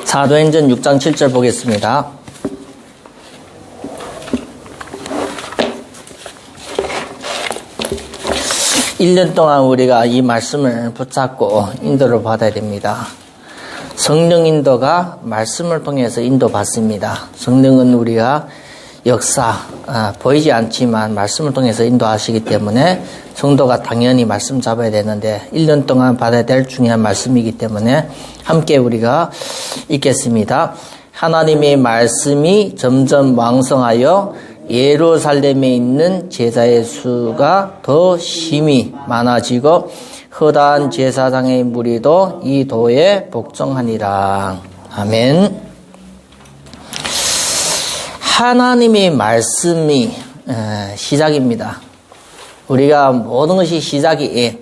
사도행전 6장 7절 보겠습니다. (1년) 동안 우리가 이 말씀을 붙잡고 인도를 받아야 됩니다. 성령 인도가 말씀을 통해서 인도받습니다. 성령은 우리가 역사, 보이지 않지만 말씀을 통해서 인도하시기 때문에 성도가 당연히 말씀 잡아야 되는데 1년 동안 받아야 될 중요한 말씀이기 때문에 함께 우리가 읽겠습니다. 하나님의 말씀이 점점 왕성하여 예루살렘에 있는 제사의 수가 더 심히 많아지고 허다한 제사장의 무리도 이 도에 복종하니라. 아멘. 하나님의 말씀이 시작입니다. 우리가 모든 것이 시작이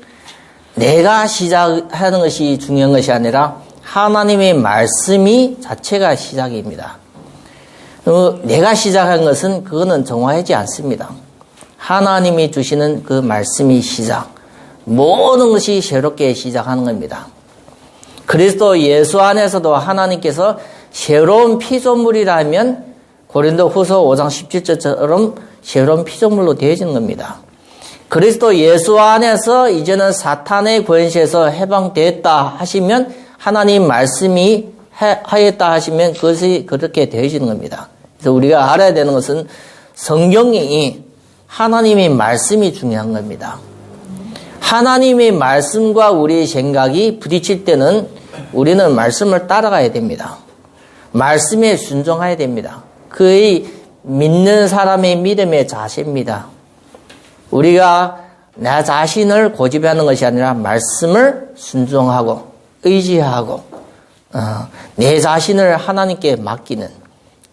내가 시작하는 것이 중요한 것이 아니라 하나님의 말씀이 자체가 시작입니다. 내가 시작한 것은 그거는 정화하지 않습니다. 하나님이 주시는 그 말씀이 시작. 모든 것이 새롭게 시작하는 겁니다. 그리스도 예수 안에서도 하나님께서 새로운 피조물이라면 고린도 후서 5장 17절처럼 새로운 피조물로 되어지는 겁니다. 그리스도 예수 안에서 이제는 사탄의 권세에서 해방되었다 하시면 하나님 말씀이 하였다 하시면 그것이 그렇게 되어지는 겁니다. 그래서 우리가 알아야 되는 것은 성경이 하나님의 말씀이 중요한 겁니다. 하나님의 말씀과 우리의 생각이 부딪힐 때는 우리는 말씀을 따라가야 됩니다. 말씀에 순종해야 됩니다. 그의 믿는 사람의 믿음의 자세입니다. 우리가 나 자신을 고집하는 것이 아니라 말씀을 순종하고 의지하고 내 자신을 하나님께 맡기는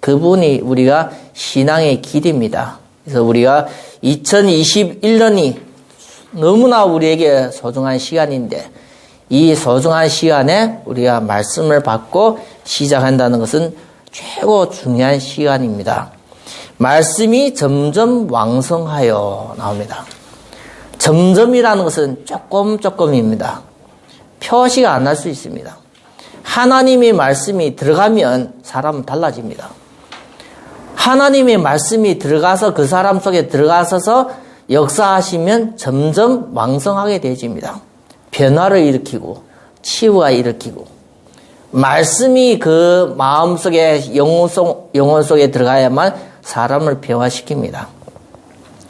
그분이 우리가 신앙의 길입니다. 그래서 우리가 2021년이 너무나 우리에게 소중한 시간인데 이 소중한 시간에 우리가 말씀을 받고 시작한다는 것은 최고 중요한 시간입니다. 말씀이 점점 왕성하여 나옵니다. 점점이라는 것은 조금입니다. 표시가 안 날 수 있습니다. 하나님의 말씀이 들어가면 사람은 달라집니다. 하나님의 말씀이 들어가서 그 사람 속에 들어가서 역사하시면 점점 왕성하게 되어집니다. 변화를 일으키고 치유가 일으키고 말씀이 그 마음속에 영혼 속에 들어가야만 사람을 변화시킵니다.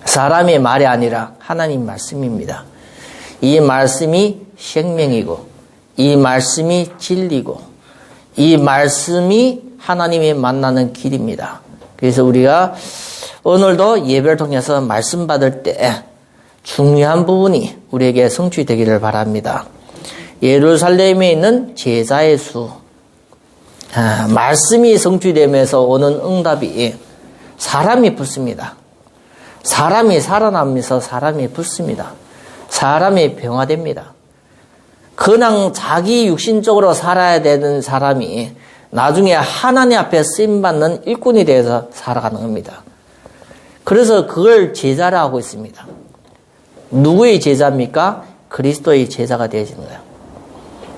사람의 말이 아니라 하나님 말씀입니다. 이 말씀이 생명이고 이 말씀이 진리고 이 말씀이 하나님이 만나는 길입니다. 그래서 우리가 오늘도 예배를 통해서 말씀 받을 때 중요한 부분이 우리에게 성취되기를 바랍니다. 예루살렘에 있는 제사의 수, 말씀이 성취되면서 오는 응답이 사람이 붙습니다. 사람이 살아나면서 사람이 붙습니다. 사람이 병화됩니다. 그냥 자기 육신적으로 살아야 되는 사람이 나중에 하나님 앞에 쓰임받는 일꾼이 되어서 살아가는 겁니다. 그래서 그걸 제자라 하고 있습니다. 누구의 제자입니까? 그리스도의 제자가 되어지는 거예요.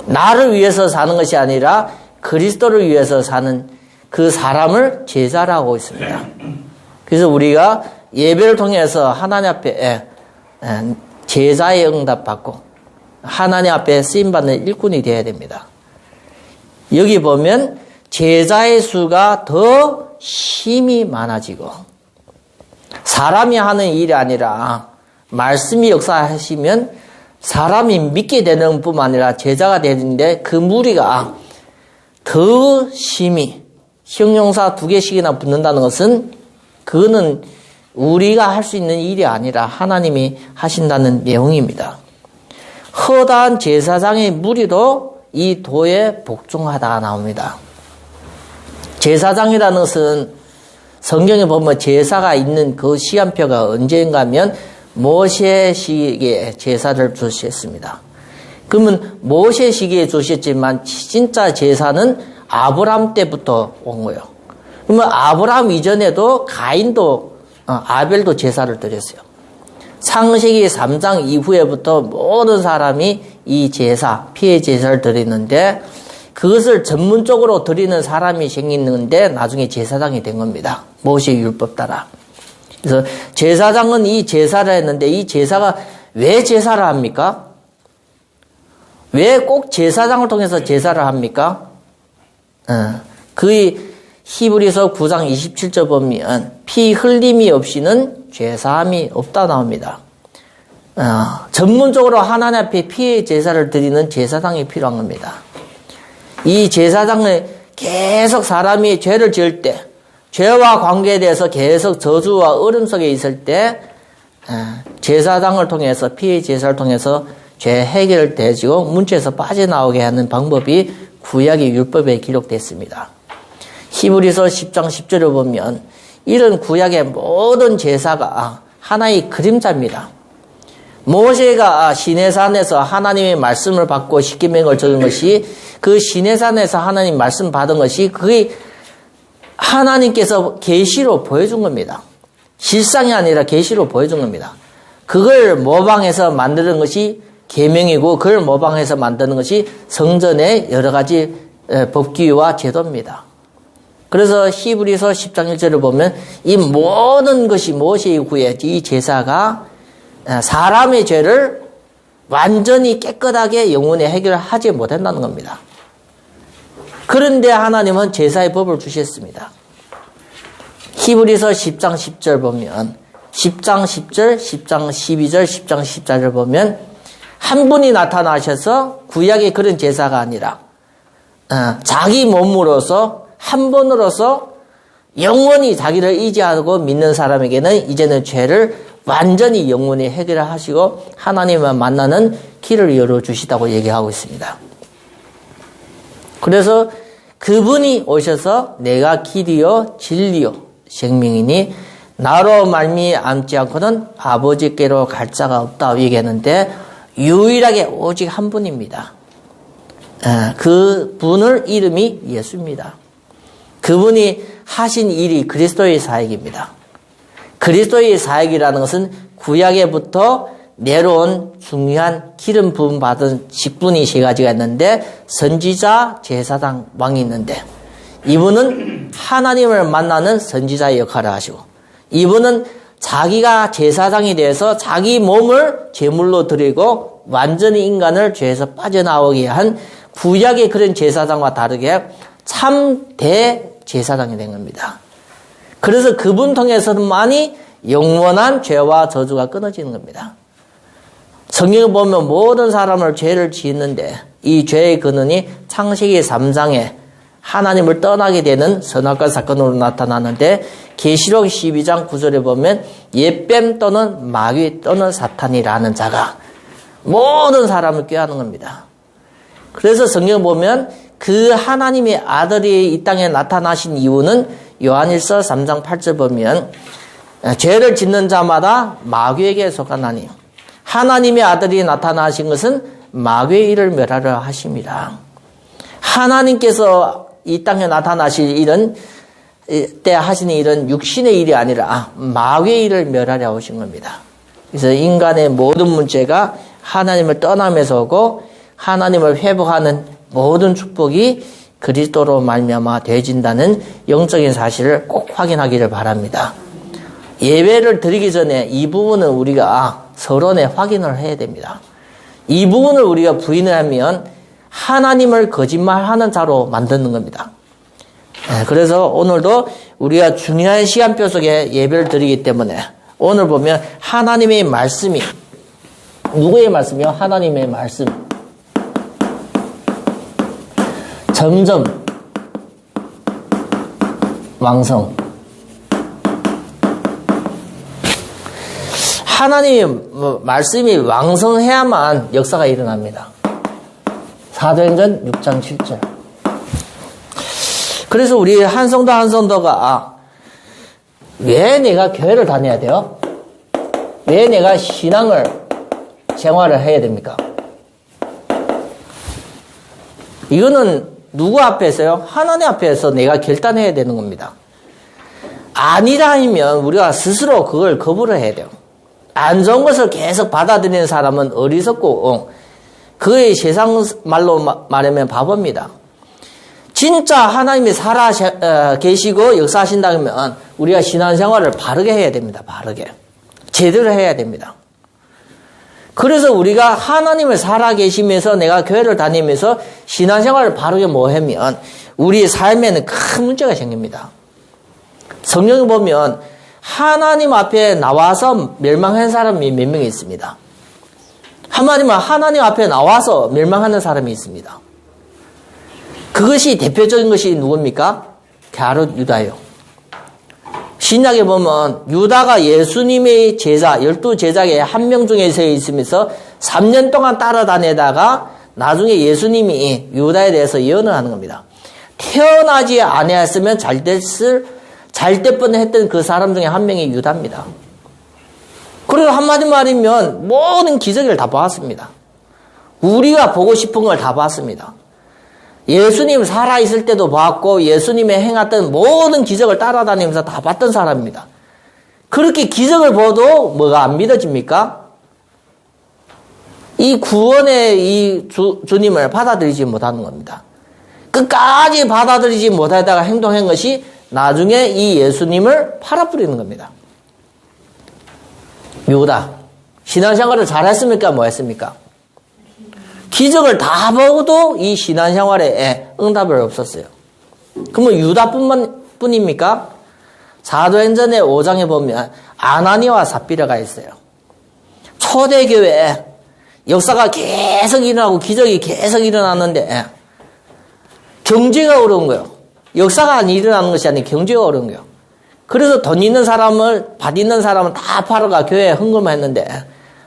나를 위해서 사는 것이 아니라 그리스도를 위해서 사는 그 사람을 제자라 하고 있습니다. 그래서 우리가 예배를 통해서 하나님 앞에 제자의 응답받고 하나님 앞에 쓰임받는 일꾼이 되어야 됩니다. 여기 보면 제자의 수가 더 힘이 많아지고 사람이 하는 일이 아니라 말씀이 역사하시면 사람이 믿게 되는 뿐만 아니라 제자가 되는데 그 무리가 더 심히 형용사 2개씩이나 붙는다는 것은 그거는 우리가 할 수 있는 일이 아니라 하나님이 하신다는 내용입니다. 허다한 제사장의 무리도 이 도에 복종하다 나옵니다. 제사장이라는 것은 성경에 보면 제사가 있는 그 시간표가 언제인가 하면 모세 시기에 제사를 주셨습니다. 그러면 모세 시기에 주셨지만 진짜 제사는 아브람 때부터 온 거예요. 그러면 아브람 이전에도 가인도 아벨도 제사를 드렸어요. 창세기 3장 이후에부터 모든 사람이 이 제사, 피해 제사를 드리는데 그것을 전문적으로 드리는 사람이 생기는데 나중에 제사장이 된 겁니다. 모세의 율법 따라. 그래서 제사장은 이 제사를 했는데 이 제사가 왜 제사를 합니까? 왜 꼭 제사장을 통해서 제사를 합니까? 그의 히브리서 9장 27절 보면 피 흘림이 없이는 죄사함이 없다 나옵니다. 전문적으로 하나님 앞에 피의 제사를 드리는 제사장이 필요한 겁니다. 이 제사장을 계속 사람이 죄를 지을 때, 죄와 관계에 대해서 계속 저주와 얼음 속에 있을 때 제사장을 통해서, 피의 제사를 통해서 죄 해결을 되지고 문제에서 빠져나오게 하는 방법이 구약의 율법에 기록됐습니다. 히브리서 10장 10절을 보면 이런 구약의 모든 제사가 하나의 그림자입니다. 모세가 시내산에서 하나님의 말씀을 받고 십계명을 적은 것이, 그 시내산에서 하나님 말씀 받은 것이 그게 하나님께서 계시로 보여준 겁니다. 실상이 아니라 계시로 보여준 겁니다. 그걸 모방해서 만드는 것이 계명이고, 그걸 모방해서 만드는 것이 성전의 여러 가지 법규와 제도입니다. 그래서 히브리서 10장 1절을 보면 이 모든 것이 모세의 구에 이 제사가 사람의 죄를 완전히 깨끗하게 영원히 해결하지 못한다는 겁니다. 그런데 하나님은 제사의 법을 주셨습니다. 히브리서 10장 10절 보면 10장 10절, 10장 12절, 10장 14절 보면 한 분이 나타나셔서 구약의 그런 제사가 아니라 자기 몸으로서 한 번으로서 영원히 자기를 의지하고 믿는 사람에게는 이제는 죄를 완전히 영원히 해결하시고 하나님을 만나는 길을 열어주시다고 얘기하고 있습니다. 그래서 그분이 오셔서 내가 길이요 진리요 생명이니 나로 말미암지 않고는 아버지께로 갈 자가 없다 얘기했는데 유일하게 오직 한 분입니다. 그 분을 이름이 예수입니다. 그분이 하신 일이 그리스도의 사역입니다. 그리스도의 사역이라는 것은 구약에부터 내려온 중요한 기름 부음 받은 직분이 세 가지가 있는데 선지자, 제사장, 왕이 있는데 이분은 하나님을 만나는 선지자의 역할을 하시고 이분은 자기가 제사장이 돼서 자기 몸을 제물로 드리고 완전히 인간을 죄에서 빠져나오게 한 구약의 그런 제사장과 다르게 참 대제사장이 된 겁니다. 그래서 그분 통해서만이 영원한 죄와 저주가 끊어지는 겁니다. 성경을 보면 모든 사람을 죄를 짓는데 이 죄의 근원이 창세기 3장에 하나님을 떠나게 되는 선악과 사건으로 나타나는데 계시록 12장 9절에 보면 옛뱀 또는 마귀 또는 사탄이라는 자가 모든 사람을 꾀하는 겁니다. 그래서 성경을 보면 그 하나님의 아들이 이 땅에 나타나신 이유는 요한일서 3장 8절 보면 죄를 짓는 자마다 마귀에게 속하나니 하나님의 아들이 나타나신 것은 마귀의 일을 멸하려 하심이라. 하나님께서 이 땅에 나타나실 일은 때 하시는 일은 육신의 일이 아니라 마귀의 일을 멸하려 오신 겁니다. 그래서 인간의 모든 문제가 하나님을 떠나면서 오고 하나님을 회복하는 모든 축복이 그리스도로 말미암아 되어진다는 영적인 사실을 꼭 확인하기를 바랍니다. 예배를 드리기 전에 이 부분은 우리가 서론에 확인을 해야 됩니다. 이 부분을 우리가 부인을 하면 하나님을 거짓말하는 자로 만드는 겁니다. 그래서 오늘도 우리가 중요한 시간표 속에 예배를 드리기 때문에 오늘 보면 하나님의 말씀이 누구의 말씀이요? 하나님의 말씀. 점점 왕성. 하나님의 말씀이 왕성해야만 역사가 일어납니다. 사도행전 6장 7절. 그래서 우리 한 성도 한 성도가 왜 내가 교회를 다녀야 돼요? 왜 내가 신앙을 생활을 해야 됩니까? 이거는 누구 앞에서요? 하나님 앞에서 내가 결단해야 되는 겁니다. 아니다 하면 우리가 스스로 그걸 거부를 해야 돼요. 안 좋은 것을 계속 받아들이는 사람은 어리석고 그의 세상 말로 말하면 바보입니다. 진짜 하나님이 살아 계시고 역사하신다면 우리가 신앙생활을 바르게 해야 됩니다. 바르게. 제대로 해야 됩니다. 그래서 우리가 하나님을 살아 계시면서 내가 교회를 다니면서 신앙생활을 바르게 못하면 우리의 삶에는 큰 문제가 생깁니다. 성경에 보면 하나님 앞에 나와서 멸망한 사람이 몇 명 있습니다. 한마디만 하나님 앞에 나와서 멸망하는 사람이 있습니다. 그것이 대표적인 것이 누굽니까? 갸룻 유다예요. 신약에 보면 유다가 예수님의 제자, 12제자의 한 명 중에 서 있으면서 3년 동안 따라다니다가 나중에 예수님이 유다에 대해서 예언을 하는 겁니다. 태어나지 아니했으면 잘 될 뻔했던 그 사람 중에 한 명이 유다입니다. 그리고 한마디 말이면 모든 기적을 다 봤습니다. 우리가 보고 싶은 걸 다 봤습니다. 예수님 살아있을 때도 봤고 예수님의 행했던 모든 기적을 따라다니면서 다 봤던 사람입니다. 그렇게 기적을 봐도 뭐가 안 믿어집니까? 이 구원의 이 주님을 받아들이지 못하는 겁니다. 끝까지 받아들이지 못하다가 행동한 것이 나중에 이 예수님을 팔아버리는 겁니다. 유다, 신앙생활을 잘했습니까? 뭐 했습니까? 기적을 다 보고도 이 신앙생활에 응답을 없었어요. 그러면 유다뿐입니까? 사도행전의 5장에 보면 아나니와 삽비라가 있어요. 초대교회에 역사가 계속 일어나고 기적이 계속 일어났는데 경제가 어려운 거예요. 역사가 일어나는 것이 아니라 경제가 어려운 거예요. 그래서 돈 있는 사람을, 밭 있는 사람을 다 팔아가 교회에 헌금했는데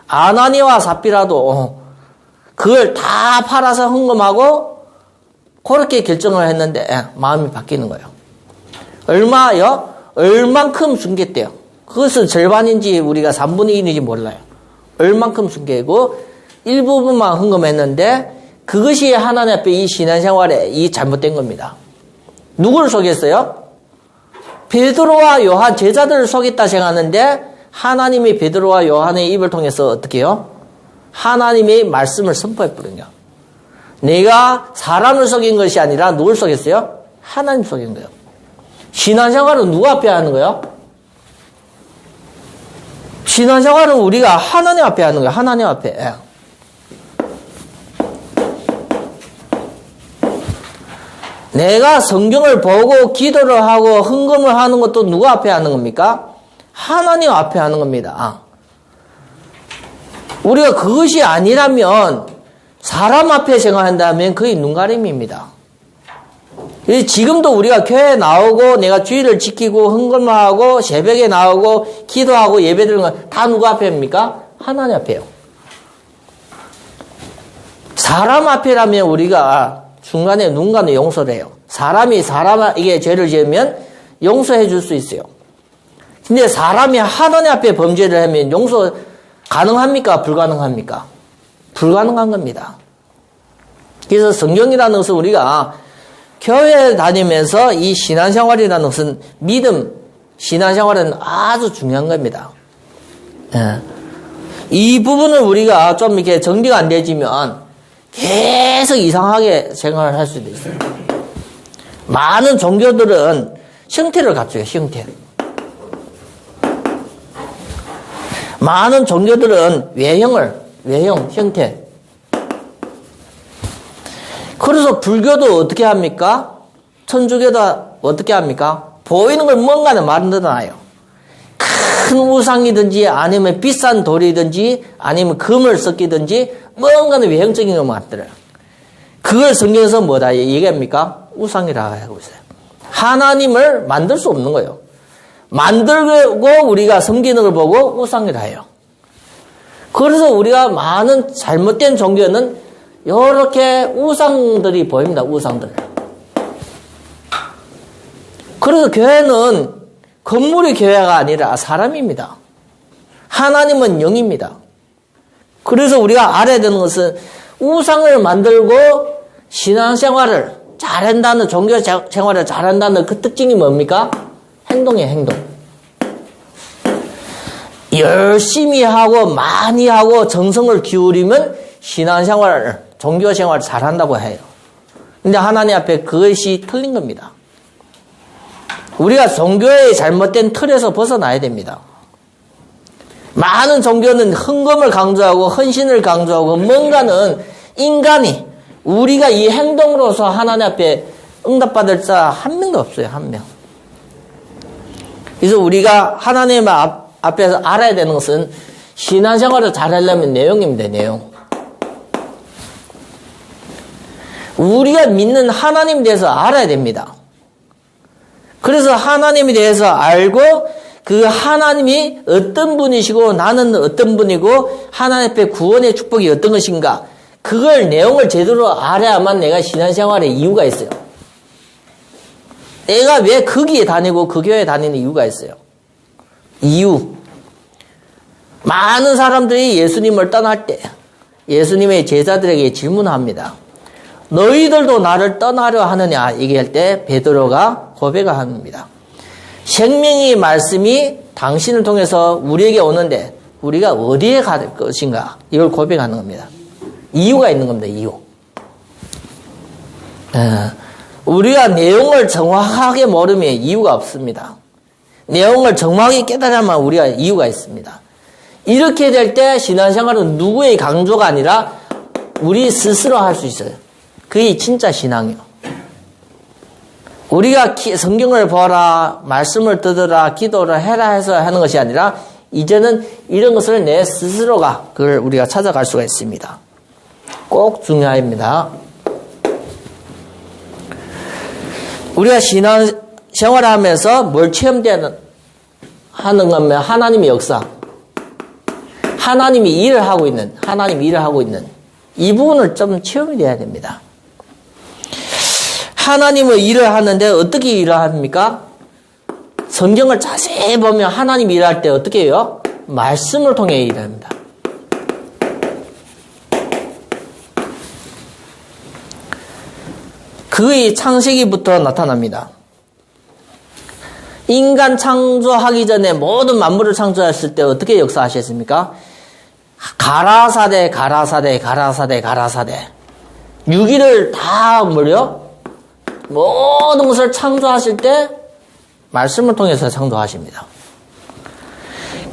아나니와 삽비라도 그걸 다 팔아서 헌금하고 그렇게 결정을 했는데 마음이 바뀌는 거예요. 얼마요? 얼만큼 숨겼대요. 그것은 절반인지 우리가 3분의 1인지 몰라요. 얼만큼 숨기고 일부분만 헌금했는데 그것이 하나님 앞에 이 신앙생활에 이 잘못된 겁니다. 누구를 속였어요? 베드로와 요한 제자들을 속였다 생각하는데 하나님이 베드로와 요한의 입을 통해서 어떻게 해요? 하나님의 말씀을 선포해버린 거예요. 내가 사람을 속인 것이 아니라 누굴 속였어요? 하나님 속인 거예요. 신앙생활은 누구 앞에 하는 거예요? 신앙생활은 우리가 하나님 앞에 하는 거예요. 하나님 앞에. 내가 성경을 보고 기도를 하고 헌금을 하는 것도 누구 앞에 하는 겁니까? 하나님 앞에 하는 겁니다. 우리가 그것이 아니라면 사람 앞에 생각한다면 거의 눈가림입니다. 지금도 우리가 교회에 나오고 내가 주일을 지키고 헌금을 하고 새벽에 나오고 기도하고 예배드리는 건 다 누구 앞에입니까? 하나님 앞에요. 사람 앞에라면 우리가 중간에 눈간에 용서를 해요. 사람이 사람에게 죄를 지으면 용서해 줄 수 있어요. 근데 사람이 하나님 앞에 범죄를 하면 용서 가능합니까? 불가능합니까? 불가능한 겁니다. 그래서 성경이라는 것은 우리가 교회 다니면서 이 신앙생활이라는 것은 믿음, 신앙생활은 아주 중요한 겁니다. 예. 이 부분을 우리가 좀 이렇게 정리가 안 되지면 계속 이상하게 생각을 할 수도 있어요. 많은 종교들은 형태를 갖춰요, 형태. 많은 종교들은 외형, 형태. 그래서 불교도 어떻게 합니까? 천주교도 어떻게 합니까? 보이는 걸 뭔가는 만들어놔요. 큰 우상이든지 아니면 비싼 돌이든지 아니면 금을 섞이든지 뭔가는 외형적인 걸 만들어요. 그걸 성경에서 뭐다 얘기합니까? 우상이라고 하고 있어요. 하나님을 만들 수 없는 거예요. 만들고 우리가 섬기는 걸 보고 우상이라 해요. 그래서 우리가 많은 잘못된 종교는 이렇게 우상들이 보입니다. 우상들. 그래서 교회는 건물이 교회가 아니라 사람입니다. 하나님은 영입니다. 그래서 우리가 알아야 되는 것은 우상을 만들고 신앙생활을 잘한다는, 종교생활을 잘한다는 그 특징이 뭡니까? 행동이에요, 행동. 열심히 하고 많이 하고 정성을 기울이면 신앙생활을, 종교생활을 잘한다고 해요. 근데 하나님 앞에 그것이 틀린 겁니다. 우리가 종교의 잘못된 틀에서 벗어나야 됩니다. 많은 종교는 헌금을 강조하고 헌신을 강조하고 뭔가는 인간이 우리가 이 행동으로서 하나님 앞에 응답받을 자 한 명도 없어요. 한 명. 그래서 우리가 하나님 앞에서 알아야 되는 것은 신앙생활을 잘하려면 내용입니다. 내용. 우리가 믿는 하나님에 대해서 알아야 됩니다. 그래서 하나님에 대해서 알고 그 하나님이 어떤 분이시고 나는 어떤 분이고 하나님 앞에 구원의 축복이 어떤 것인가 그걸 내용을 제대로 알아야만 내가 신앙생활에 이유가 있어요. 내가 왜 거기에 다니고 그 교회에 다니는 이유가 있어요. 이유. 많은 사람들이 예수님을 떠날 때 예수님의 제자들에게 질문합니다. 너희들도 나를 떠나려 하느냐 얘기할 때 베드로가 고백을 합니다. 생명의 말씀이 당신을 통해서 우리에게 오는데 우리가 어디에 갈 것인가 이걸 고백하는 겁니다. 이유가 있는 겁니다. 이유. 우리가 내용을 정확하게 모르면 이유가 없습니다. 내용을 정확히 깨달아야만 우리가 이유가 있습니다. 이렇게 될 때 신앙생활은 누구의 강조가 아니라 우리 스스로 할 수 있어요. 그게 진짜 신앙이요. 우리가 성경을 보라, 말씀을 듣으라, 기도를 해라 해서 하는 것이 아니라 이제는 이런 것을 내 스스로가 그걸 우리가 찾아갈 수가 있습니다. 꼭 중요합니다. 우리가 신앙생활을 하면서 뭘 하는 거면 하나님의 역사, 하나님이 일을 하고 있는 이 부분을 좀 체험이 돼야 됩니다. 하나님의 일을 하는데 어떻게 일을 합니까? 성경을 자세히 보면 하나님이 일할 때 어떻게 해요? 말씀을 통해 일을 합니다. 그의 창세기부터 나타납니다. 인간 창조하기 전에 모든 만물을 창조했을 때 어떻게 역사하셨습니까? 가라사대 6일을 다 모든 것을 창조하실 때 말씀을 통해서 창조하십니다.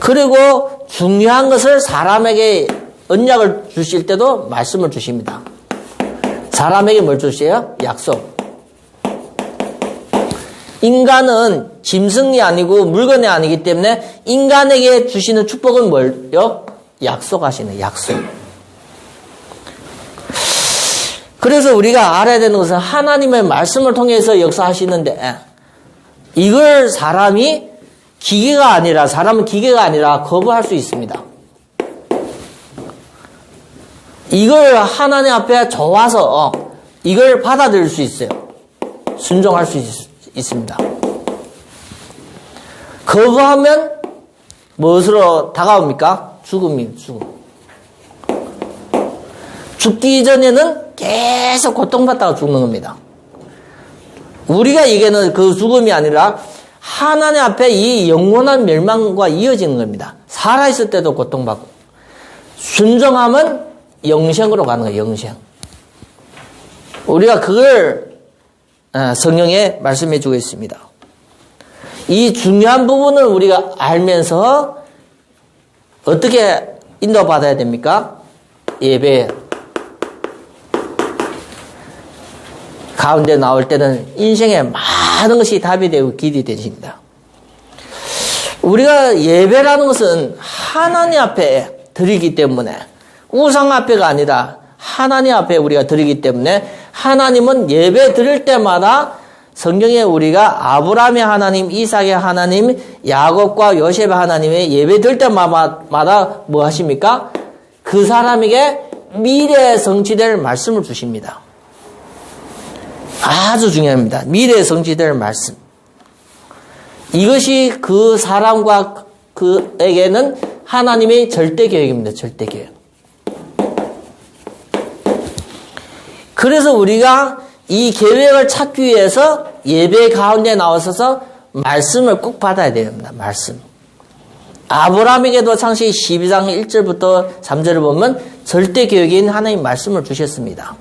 그리고 중요한 것을 사람에게 언약을 주실 때도 말씀을 주십니다. 사람에게 뭘 주세요? 약속. 인간은 짐승이 아니고 물건이 아니기 때문에 인간에게 주시는 축복은 뭘요? 약속하시는 약속. 그래서 우리가 알아야 되는 것은 하나님의 말씀을 통해서 역사하시는데 이걸 사람은 기계가 아니라 거부할 수 있습니다. 이걸 하나님 앞에 좋아서 이걸 받아들일 수 있어요. 순종할 수 있습니다. 거부하면 무엇으로 다가옵니까? 죽음. 죽기 전에는 계속 고통받다가 죽는 겁니다. 우리가 얘기하는 그 죽음이 아니라 하나님 앞에 이 영원한 멸망과 이어지는 겁니다. 살아있을 때도 고통받고 순종하면 영생으로 가는 거예요. 영생. 우리가 그걸 성경에 말씀해 주고 있습니다. 이 중요한 부분을 우리가 알면서 어떻게 인도받아야 됩니까? 예배 가운데 나올 때는 인생의 많은 것이 답이 되고 길이 되십니다. 우리가 예배라는 것은 하나님 앞에 드리기 때문에 우상 앞에가 아니라 하나님 앞에 우리가 드리기 때문에 하나님은 예배 드릴 때마다 성경에 우리가 아브라함의 하나님, 이삭의 하나님, 야곱과 요셉의 하나님의 예배 드릴 때마다 뭐 하십니까? 그 사람에게 미래에 성취될 말씀을 주십니다. 아주 중요합니다. 미래에 성취될 말씀. 이것이 그 사람과 그에게는 하나님의 절대 계획입니다. 절대 계획. 그래서 우리가 이 계획을 찾기 위해서 예배 가운데 나와서 말씀을 꼭 받아야 됩니다. 말씀. 아브라함에게도 창세기 12장 1절부터 3절을 보면 절대 계획인 하나님 말씀을 주셨습니다.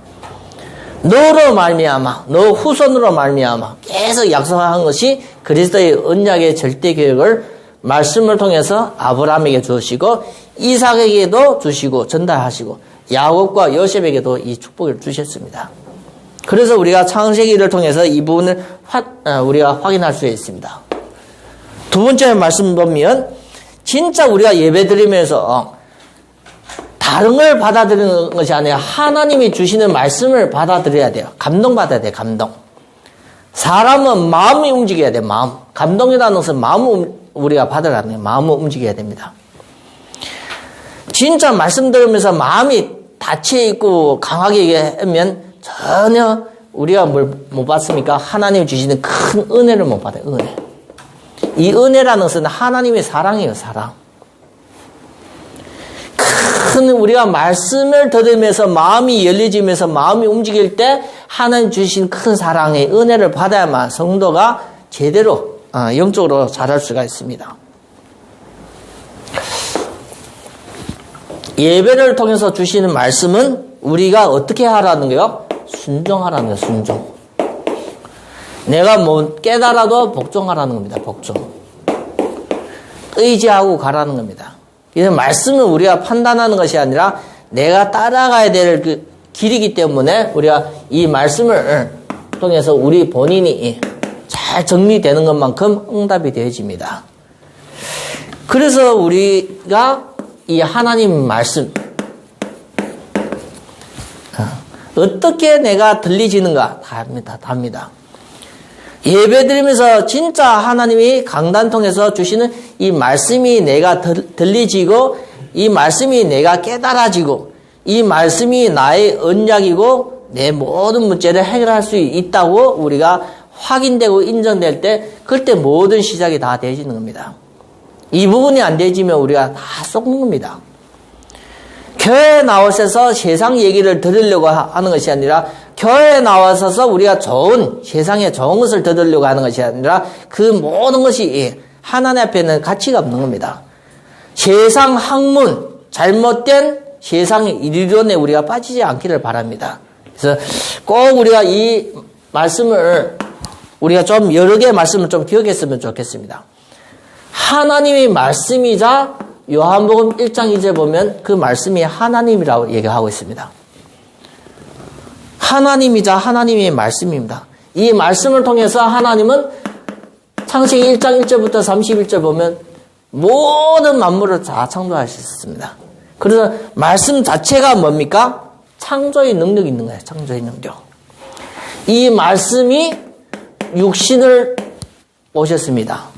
너로 말미암아, 너 후손으로 말미암아 계속 약속한 것이 그리스도의 언약의 절대 계획을 말씀을 통해서 아브라함에게 주시고 이삭에게도 주시고 전달하시고 야곱과 요셉에게도 이 축복을 주셨습니다. 그래서 우리가 창세기를 통해서 이 부분을 우리가 확인할 수 있습니다. 두 번째 말씀 보면 진짜 우리가 예배드리면서 다른 걸 받아들이는 것이 아니라 하나님이 주시는 말씀을 받아들여야 돼요. 감동받아야 돼요. 감동. 사람은 마음이 움직여야 돼요. 마음. 감동이라는 것은 마음을 우리가 받으라는 거예요. 마음을 움직여야 됩니다. 진짜 말씀 들으면서 마음이 닫혀 있고 강하게 하면 전혀 우리가 뭘 못 받습니까? 하나님이 주시는 큰 은혜를 못 받아요. 은혜. 이 은혜라는 것은 하나님의 사랑이에요. 사랑. 큰 우리가 말씀을 들으면서 마음이 열려지면서 마음이 움직일 때 하나님 주신 큰 사랑의 은혜를 받아야만 성도가 제대로 영적으로 자랄 수가 있습니다. 예배를 통해서 주시는 말씀은 우리가 어떻게 하라는 거요? 순종하라는 거예요. 순종. 내가 뭐 깨달아도 복종하라는 겁니다. 복종. 의지하고 가라는 겁니다. 이런 말씀은 우리가 판단하는 것이 아니라 내가 따라가야 될 그 길이기 때문에 우리가 이 말씀을 통해서 우리 본인이 잘 정리되는 것만큼 응답이 되어집니다. 그래서 우리가 이 하나님 말씀 어떻게 내가 들리지는가 답니다. 예배 드리면서 진짜 하나님이 강단 통해서 주시는 이 말씀이 내가 들리지고 이 말씀이 내가 깨달아지고 이 말씀이 나의 언약이고 내 모든 문제를 해결할 수 있다고 우리가 확인되고 인정될 때 그때 모든 시작이 다 되어지는 겁니다. 이 부분이 안 되어지면 우리가 다 썩는 겁니다. 교회에 나오셔서 세상 얘기를 들으려고 하는 것이 아니라 교회에 나와서 우리가 좋은 세상에 좋은 것을 들으려고 하는 것이 아니라 그 모든 것이 하나님 앞에는 가치가 없는 겁니다. 세상 학문, 잘못된 세상의 이론에 우리가 빠지지 않기를 바랍니다. 그래서 꼭 우리가 이 말씀을 우리가 좀 여러 개의 말씀을 좀 기억했으면 좋겠습니다. 하나님의 말씀이자 요한복음 1장 2절 보면 그 말씀이 하나님이라고 얘기하고 있습니다. 하나님이자 하나님의 말씀입니다. 이 말씀을 통해서 하나님은 창세기 1장 1절부터 31절 보면 모든 만물을 다 창조하셨습니다. 그래서 말씀 자체가 뭡니까? 창조의 능력이 있는 거예요. 창조의 능력. 이 말씀이 육신을 오셨습니다.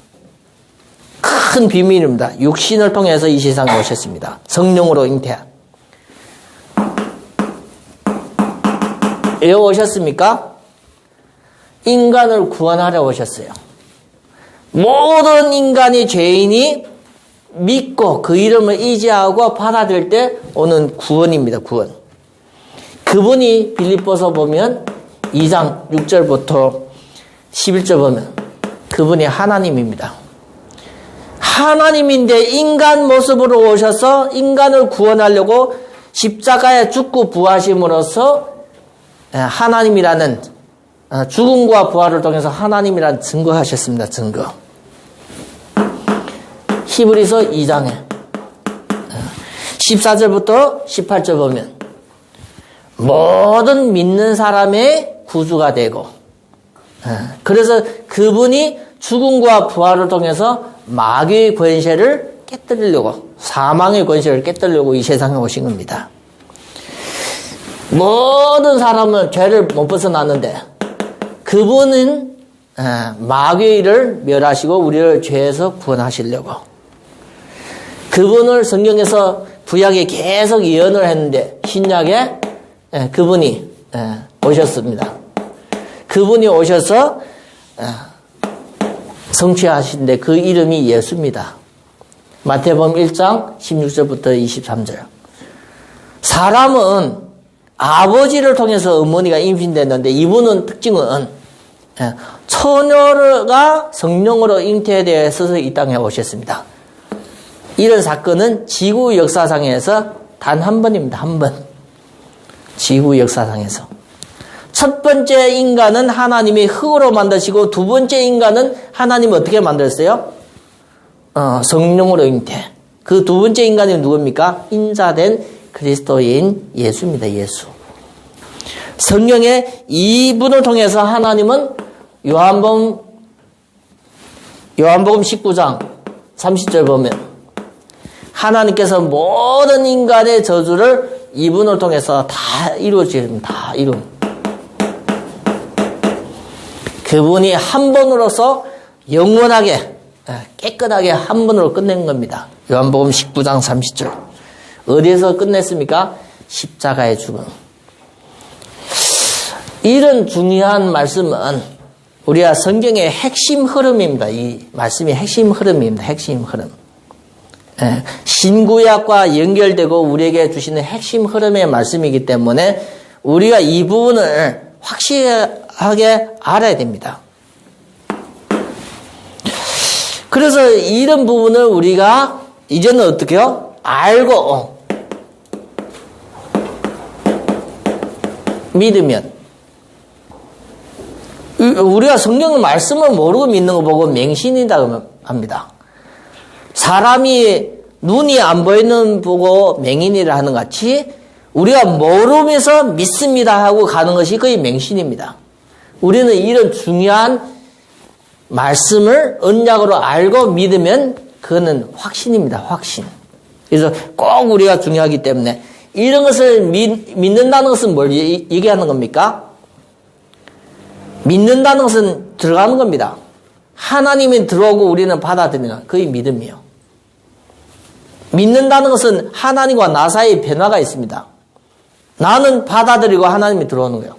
큰 비밀입니다. 육신을 통해서 이 세상에 오셨습니다. 성령으로 잉태. 왜 오셨습니까? 인간을 구원하려 오셨어요. 모든 인간이 죄인이 믿고 그 이름을 의지하고 받아들일 때 오는 구원입니다. 구원. 그분이 빌립보서 보면 2장 6절부터 11절 보면 그분이 하나님입니다. 하나님인데 인간 모습으로 오셔서 인간을 구원하려고 십자가에 죽고 부활하심으로써 하나님이라는 죽음과 부활을 통해서 하나님이라는 증거하셨습니다. 증거. 히브리서 2장에 14절부터 18절 보면 모든 믿는 사람의 구주가 되고 그래서 그분이 죽음과 부활을 통해서 마귀의 권세를 깨뜨리려고 사망의 권세를 깨뜨리려고 이 세상에 오신 겁니다. 모든 사람은 죄를 못 벗어났는데 그분은 마귀의 일을 멸하시고 우리를 죄에서 구원하시려고 그분을 성경에서 구약에 계속 예언을 했는데 신약에 그분이 오셨습니다. 그분이 오셔서 성취하신데 그 이름이 예수입니다. 마태복음 1장 16절부터 23절. 사람은 아버지를 통해서 어머니가 임신됐는데 이분은 특징은 처녀가 성령으로 잉태되어 있어서 이 땅에 오셨습니다. 이런 사건은 지구 역사상에서 단 한 번입니다. 한 번. 지구 역사상에서. 첫 번째 인간은 하나님이 흙으로 만드시고 두 번째 인간은 하나님이 어떻게 만들었어요? 성령으로 잉태. 그 두 번째 인간이 누굽니까? 인자된 그리스도인 예수입니다. 예수. 성령의 이분을 통해서 하나님은 요한복음 19장 30절 보면 하나님께서 모든 인간의 저주를 이분을 통해서 다 이루어집니다. 다 이룬. 그분이 한 번으로서 영원하게 깨끗하게 한 번으로 끝낸 겁니다. 요한복음 19장 30절. 어디에서 끝냈습니까? 십자가의 죽음. 이런 중요한 말씀은 우리가 성경의 핵심 흐름입니다. 이 말씀이 핵심 흐름입니다. 핵심 흐름. 신구약과 연결되고 우리에게 주시는 핵심 흐름의 말씀이기 때문에 우리가 이 부분을 확실하게 알아야 됩니다. 그래서 이런 부분을 우리가 이제는 어떻게 해요? 알고 믿으면 우리가 성경 말씀을 모르고 믿는 거 보고 맹신이다 합니다. 사람이 눈이 안 보이는 보고 맹인이라 하는 것 같이 우리가 모르면서 믿습니다 하고 가는 것이 거의 맹신입니다. 우리는 이런 중요한 말씀을 언약으로 알고 믿으면 그거는 확신입니다. 확신. 그래서 꼭 우리가 중요하기 때문에 이런 것을 믿는다는 것은 뭘 얘기하는 겁니까? 믿는다는 것은 들어가는 겁니다. 하나님이 들어오고 우리는 받아들이는 그의 믿음이요. 믿는다는 것은 하나님과 나 사이에 변화가 있습니다. 나는 받아들이고 하나님이 들어오는 거예요.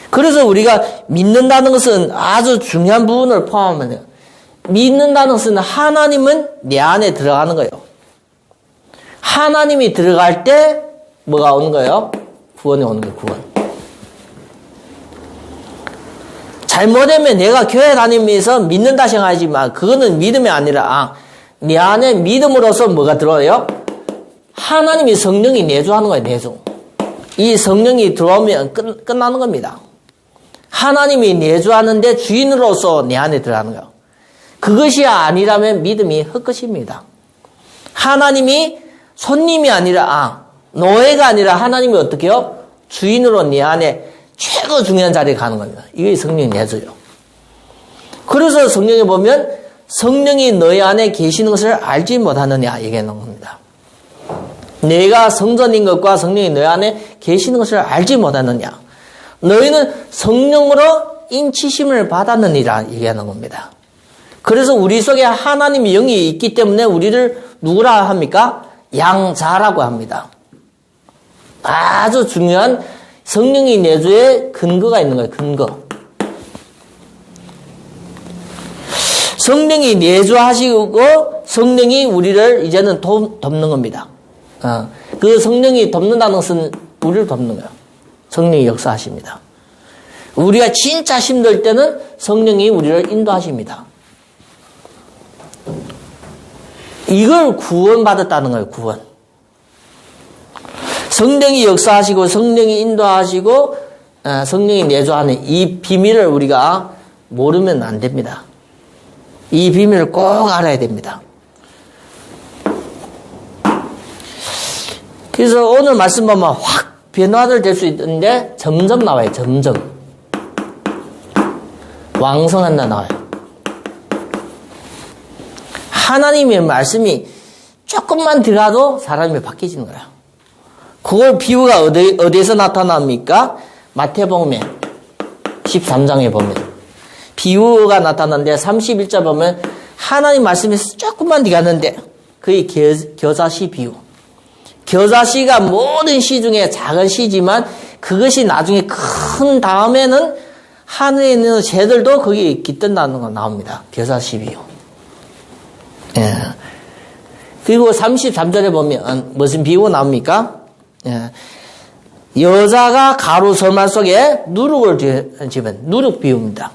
그래서 우리가 믿는다는 것은 아주 중요한 부분을 포함합니다. 믿는다는 것은 하나님은 내 안에 들어가는 거예요. 하나님이 들어갈 때 뭐가 오는 거예요? 구원이 오는 거예요. 구원. 잘못하면 내가 교회 다니면서 믿는다 생각하지만 그거는 믿음이 아니라 내 안에 믿음으로서 뭐가 들어와요? 하나님이 성령이 내주하는 거예요. 내주. 이 성령이 들어오면 끝나는 겁니다. 하나님이 내주하는데 주인으로서 내 안에 들어가는 거예요. 그것이 아니라면 믿음이 헛것입니다. 하나님이 손님이 아니라 노예가 아니라 하나님이 어떻게 해요? 주인으로 내 안에 최고 중요한 자리에 가는 겁니다. 이게 성령이 내줘요. 그래서 성경에 보면 성령이 너희 안에 계시는 것을 알지 못하느냐 얘기하는 겁니다. 내가 성전인 것과 성령이 너희 안에 계시는 것을 알지 못하느냐. 너희는 성령으로 인치심을 받았느니라 얘기하는 겁니다. 그래서 우리 속에 하나님의 영이 있기 때문에 우리를 누구라 합니까? 양자라고 합니다. 아주 중요한 성령이 내주에 근거가 있는 거예요. 근거. 성령이 내주하시고 성령이 우리를 이제는 돕는 겁니다. 그 성령이 돕는다는 것은 우리를 돕는 거예요. 성령이 역사하십니다. 우리가 진짜 힘들 때는 성령이 우리를 인도하십니다. 이걸 구원받았다는 거예요. 구원. 성령이 역사하시고 성령이 인도하시고 성령이 내주하는 이 비밀을 우리가 모르면 안 됩니다. 이 비밀을 꼭 알아야 됩니다. 그래서 오늘 말씀 보면 확 변화를 될 수 있는데 점점 나와요. 점점. 왕성한다 나와요. 하나님의 말씀이 조금만 들어가도 사람이 바뀌지는 거예요. 그걸 비유가 어디에서 나타납니까? 마태복음 13장에 보면 비유가 나타나는데 31절 보면 하나님 말씀에서 조금만 들어가는데 그게 겨자씨 비유. 겨자씨가 모든 씨 중에 작은 씨지만 그것이 나중에 큰 다음에는 하늘에 있는 새들도 거기에 깃든다는 거 나옵니다. 겨자씨 비유. 예. 그리고 33절에 보면 무슨 비유가 나옵니까? 예. 여자가 가루 설말 속에 누룩을 집은 누룩 비유입니다.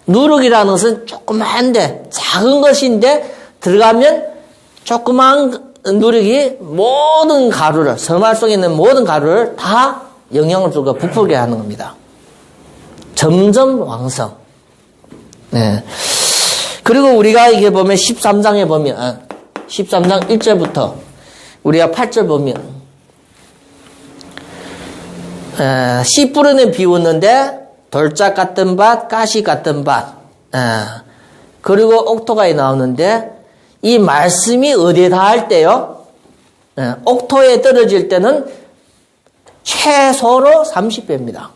누룩이라는 것은 조그만데 작은 것인데 들어가면 조그만 누룩이 모든 가루를 설말 속에 있는 모든 가루를 다 영향을 주고 부풀게 하는 겁니다. 점점 왕성. 네. 그리고 우리가 이게 보면 13장에 보면 13장 1절부터 우리가 8절 보면 씨 뿌리는 비웃는데 돌짝 같은 밭, 가시 같은 밭. 그리고 옥토가에 나오는데 이 말씀이 어디에 닿을 때요? 옥토에 떨어질 때는 최소로 30배입니다.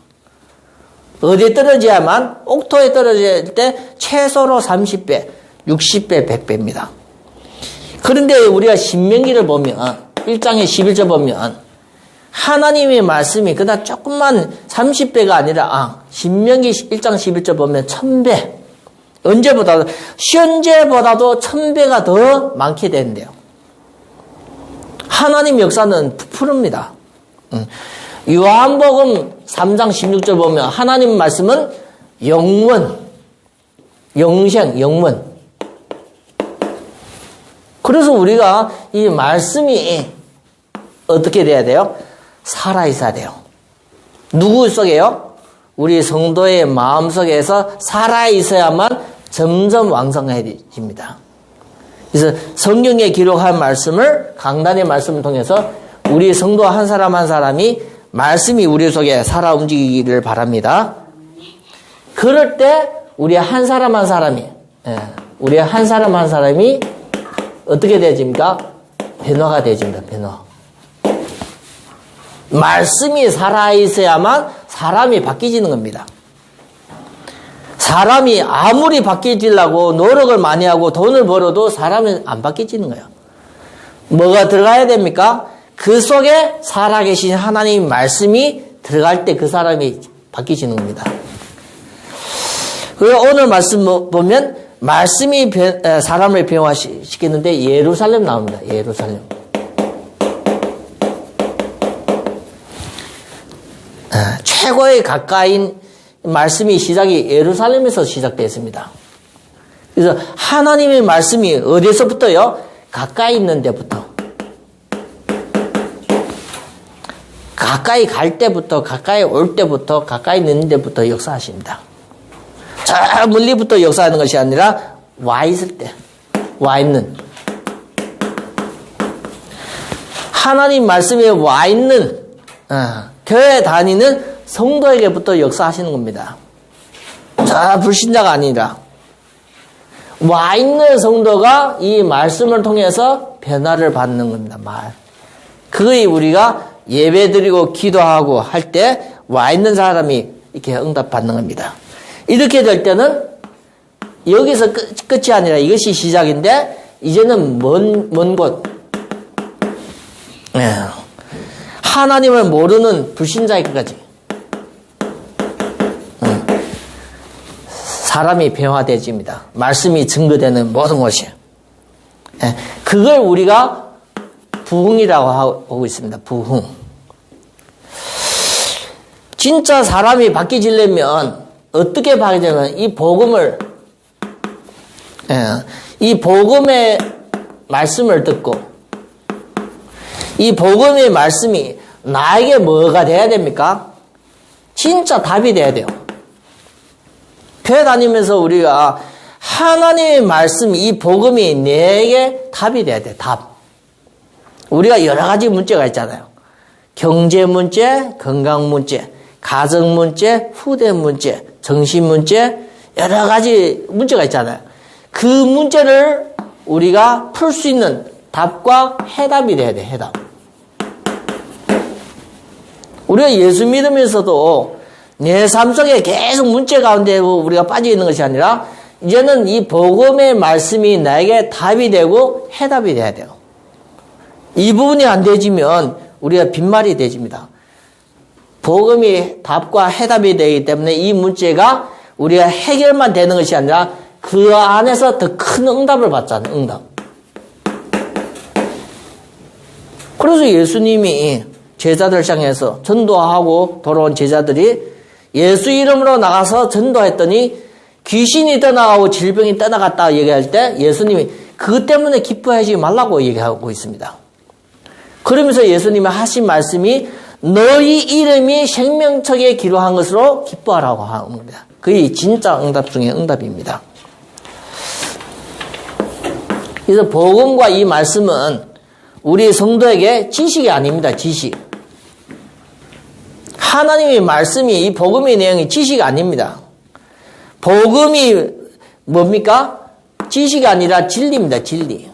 어디에 떨어져야만 옥토에 떨어질 때 최소로 30배, 60배, 100배입니다. 그런데 우리가 신명기를 보면 1장의 11절 보면 하나님의 말씀이 그다 조금만 30배가 아니라 신명기 1장 11절 보면 1000배. 언제보다도 현재보다도 1000배가 더 많게 되는데요. 하나님 역사는 부풀입니다. 요한복음 3장 16절 보면 하나님 말씀은 영원, 영생, 영원. 그래서 우리가 이 말씀이 어떻게 돼야 돼요? 살아있어야 돼요. 누구 속에요? 우리 성도의 마음속에서 살아있어야만 점점 왕성해집니다. 그래서 성경에 기록한 말씀을 강단의 말씀을 통해서 우리 성도 한 사람 한 사람이 말씀이 우리 속에 살아 움직이기를 바랍니다. 그럴 때 우리 한 사람 한 사람이 우리 한 사람 한 사람이 어떻게 되집니까? 변화가 되집니다. 변화. 말씀이 살아있어야만 사람이 바뀌지는 겁니다. 사람이 아무리 바뀌지려고 노력을 많이 하고 돈을 벌어도 사람은 안 바뀌지는 거예요. 뭐가 들어가야 됩니까? 그 속에 살아계신 하나님 말씀이 들어갈 때 그 사람이 바뀌지는 겁니다. 그리고 오늘 말씀 보면 말씀이 사람을 변화시키는데 예루살렘 나옵니다. 예루살렘. 최고의 가까인 말씀이 시작이 예루살렘에서 시작됐습니다. 그래서 하나님의 말씀이 어디서부터요? 가까이 있는 데부터. 가까이 갈 때부터, 가까이 올 때부터, 가까이 있는 데부터 역사하십니다. 저 멀리부터 역사하는 것이 아니라 와 있을 때, 와 있는. 하나님 말씀에 와 있는 교회 다니는 성도에게부터 역사하시는 겁니다. 저 불신자가 아니라 와 있는 성도가 이 말씀을 통해서 변화를 받는 겁니다. 그거에 우리가 예배드리고 기도하고 할 때 와 있는 사람이 이렇게 응답받는 겁니다. 이렇게 될 때는 여기서 끝이 아니라 이것이 시작인데 이제는 먼 곳. 하나님을 모르는 불신자에게까지 사람이 변화되집니다. 말씀이 증거되는 모든 것이. 그걸 우리가 부흥이라고 하고 있습니다. 부흥. 진짜 사람이 바뀌지려면 어떻게 바뀌냐면 이 복음을 이 복음의 말씀을 듣고 이 복음의 말씀이 나에게 뭐가 돼야 됩니까? 진짜 답이 돼야 돼요. 교회 다니면서 우리가 하나님의 말씀, 이 복음이 내게 답이 돼야 돼. 답. 우리가 여러 가지 문제가 있잖아요. 경제 문제, 건강 문제, 가정 문제, 후대 문제, 정신 문제, 여러 가지 문제가 있잖아요. 그 문제를 우리가 풀 수 있는 답과 해답이 돼야 돼. 해답. 우리가 예수 믿으면서도 내 삶 속에 계속 문제 가운데 우리가 빠져 있는 것이 아니라 이제는 이 복음의 말씀이 나에게 답이 되고 해답이 돼야 돼요. 이 부분이 안 되지면 우리가 빈말이 되집니다. 복음이 답과 해답이 되기 때문에 이 문제가 우리가 해결만 되는 것이 아니라 그 안에서 더 큰 응답을 받잖아요. 응답. 그래서 예수님이 제자들 향해서 전도하고 돌아온 제자들이 예수 이름으로 나가서 전도했더니 귀신이 떠나가고 질병이 떠나갔다 얘기할 때 예수님이 그것 때문에 기뻐하지 말라고 얘기하고 있습니다. 그러면서 예수님이 하신 말씀이 너희 이름이 생명책에 기록한 것으로 기뻐하라고 하는 겁니다. 그게 진짜 응답 중에 응답입니다. 그래서 복음과 이 말씀은 우리 성도에게 지식이 아닙니다. 지식. 하나님의 말씀이, 이 복음의 내용이 지식이 아닙니다. 복음이 뭡니까? 지식이 아니라 진리입니다. 진리.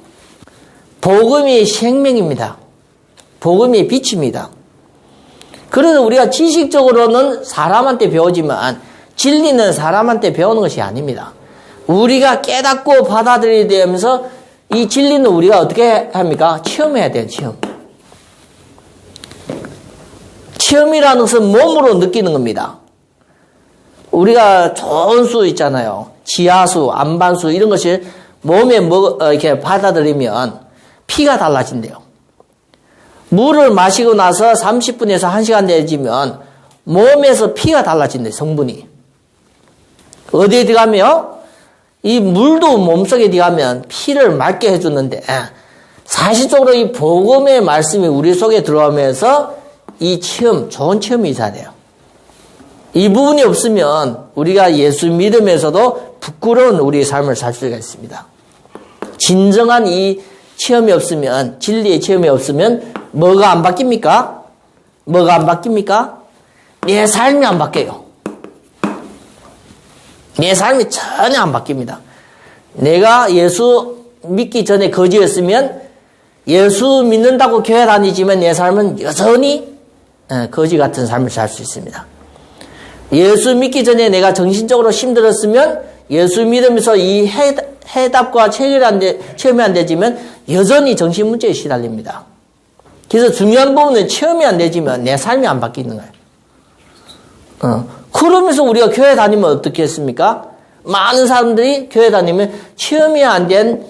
복음이 생명입니다. 복음이 빛입니다. 그래서 우리가 지식적으로는 사람한테 배우지만 진리는 사람한테 배우는 것이 아닙니다. 우리가 깨닫고 받아들여야 되면서 이 진리는 우리가 어떻게 합니까? 체험해야 돼요. 체험. 체험이라는 것은 몸으로 느끼는 겁니다. 우리가 좋은 수 있잖아요. 지하수, 안반수 이런 것이 몸에 이렇게 받아들이면 피가 달라진대요. 물을 마시고 나서 30분에서 1시간 되지면 몸에서 피가 달라진대요. 성분이. 어디에 들어가면 이 물도 몸속에 들어가면 피를 맑게 해주는데 사실적으로 이 복음의 말씀이 우리 속에 들어오면서 이 체험, 좋은 체험이 있어야 돼요. 이 부분이 없으면 우리가 예수 믿으면서도 부끄러운 우리의 삶을 살 수가 있습니다. 진정한 이 체험이 없으면, 진리의 체험이 없으면 뭐가 안 바뀝니까? 뭐가 안 바뀝니까? 내 삶이 안 바뀌어요. 내 삶이 전혀 안 바뀝니다. 내가 예수 믿기 전에 거지였으면 예수 믿는다고 교회 다니지만 내 삶은 여전히 거지 같은 삶을 살 수 있습니다. 예수 믿기 전에 내가 정신적으로 힘들었으면 예수 믿으면서 이 해답과 체험이 안 되지만 여전히 정신문제에 시달립니다. 그래서 중요한 부분은 체험이 안 되지만 내 삶이 안 바뀌는 거예요. 그러면서 우리가 교회 다니면 어떻게 했습니까? 많은 사람들이 교회 다니면 체험이 안 된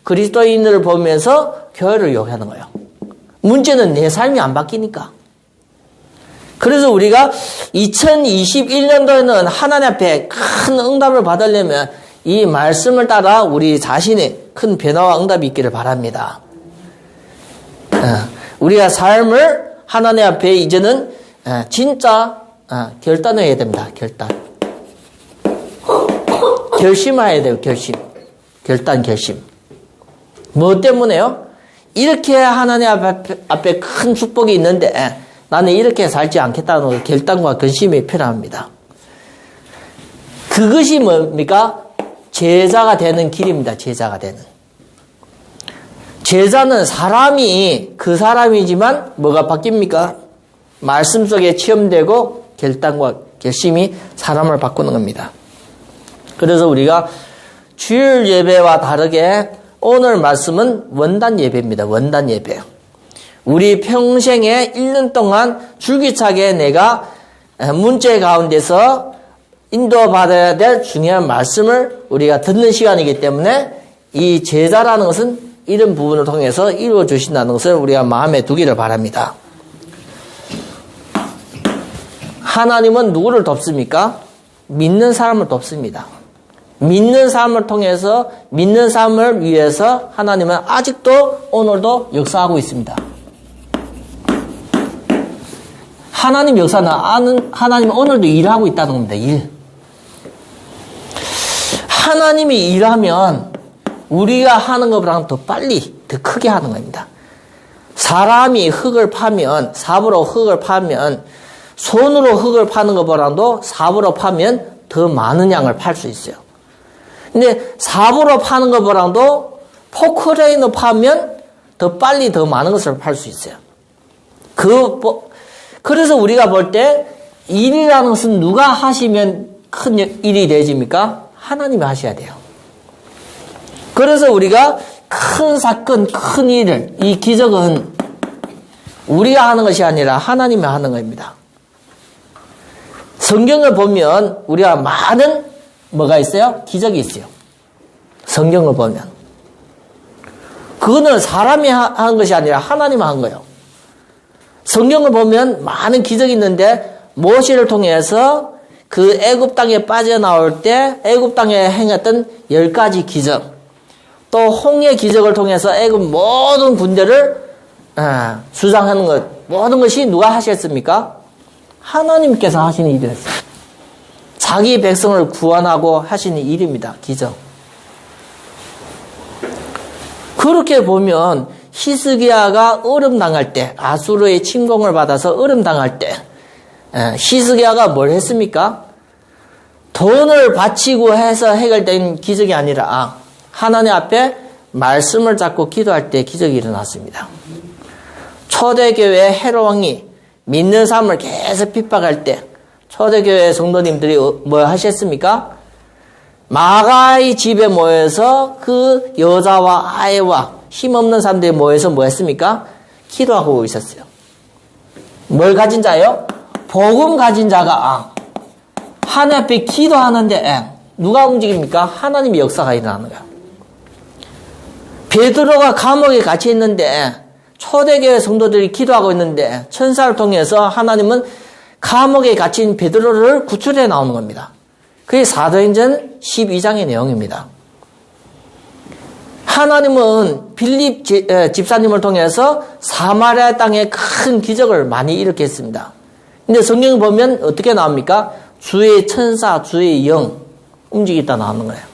그리스도인을 보면서 교회를 욕하는 거예요. 문제는 내 삶이 안 바뀌니까. 그래서 우리가 2021년도에는 하나님 앞에 큰 응답을 받으려면 이 말씀을 따라 우리 자신의 큰 변화와 응답이 있기를 바랍니다. 우리가 삶을 하나님 앞에 이제는 진짜 결단을 해야 됩니다. 결단. 결심해야 돼요. 결심. 결심. 뭐 때문에요? 이렇게 하나님 앞에 큰 축복이 있는데 나는 이렇게 살지 않겠다는 결단과 결심이 필요합니다. 그것이 뭡니까? 제자가 되는 길입니다. 제자가 되는. 제자는 사람이 그 사람이지만 뭐가 바뀝니까? 말씀 속에 체험되고 결단과 결심이 사람을 바꾸는 겁니다. 그래서 우리가 주일 예배와 다르게 오늘 말씀은 원단 예배입니다. 원단 예배. 우리 평생에 1년 동안 줄기차게 내가 문제 가운데서 인도받아야 될 중요한 말씀을 우리가 듣는 시간이기 때문에 이 제자라는 것은 이런 부분을 통해서 이루어 주신다는 것을 우리가 마음에 두기를 바랍니다. 하나님은 누구를 돕습니까? 믿는 사람을 돕습니다. 믿는 사람을 통해서 믿는 사람을 위해서 하나님은 아직도 오늘도 역사하고 있습니다. 하나님 역사는 하나님은 오늘도 일하고 있다는 겁니다. 일. 하나님이 일하면 우리가 하는 것보다 더 빨리, 더 크게 하는 겁니다. 사람이 흙을 파면, 삽으로 흙을 파면, 손으로 흙을 파는 것보다도 삽으로 파면 더 많은 양을 팔 수 있어요. 근데 삽으로 파는 것보다도 포크레인으로 파면 더 빨리 더 많은 것을 팔 수 있어요. 그래서 우리가 볼 때 일이라는 것은 누가 하시면 큰 일이 되집니까? 하나님이 하셔야 돼요. 그래서 우리가 큰 사건, 큰 일을, 이 기적은 우리가 하는 것이 아니라 하나님이 하는 겁니다. 성경을 보면 우리가 많은 뭐가 있어요? 기적이 있어요. 성경을 보면. 그거는 사람이 한 것이 아니라 하나님이 한 거예요. 성경을 보면 많은 기적이 있는데 모세를 통해서 그 애굽 땅에 빠져나올 때 애굽 땅에 행했던 10가지 기적, 또 홍해 기적을 통해서 애굽 모든 군대를 수장하는 것, 모든 것이 누가 하셨습니까? 하나님께서 하시는 일이었어요. 자기 백성을 구원하고 하시는 일입니다. 기적. 그렇게 보면 히스기야가 어려움 당할 때, 아수르의 침공을 받아서 어려움 당할 때 히스기야가 뭘 했습니까? 돈을 바치고 해서 해결된 기적이 아니라 하나님 앞에 말씀을 잡고 기도할 때 기적이 일어났습니다. 초대교회 헤롯 왕이 믿는 사람을 계속 핍박할 때 초대교회 성도님들이 뭐 하셨습니까? 마가의 집에 모여서 그 여자와 아이와 힘없는 사람들이 모여서 뭐 했습니까? 기도하고 있었어요. 뭘 가진 자요? 복음 가진 자가 하나님 앞에 기도하는데 누가 움직입니까? 하나님의 역사가 일어나는 거야. 베드로가 감옥에 갇혀 있는데 초대교회 성도들이 기도하고 있는데 천사를 통해서 하나님은 감옥에 갇힌 베드로를 구출해 나오는 겁니다. 그게 사도행전 12장의 내용입니다. 하나님은 빌립 집사님을 통해서 사마리아 땅에 큰 기적을 많이 일으켰습니다. 근데 성경을 보면 어떻게 나옵니까? 주의 천사, 주의 영 움직이다 나오는 거예요.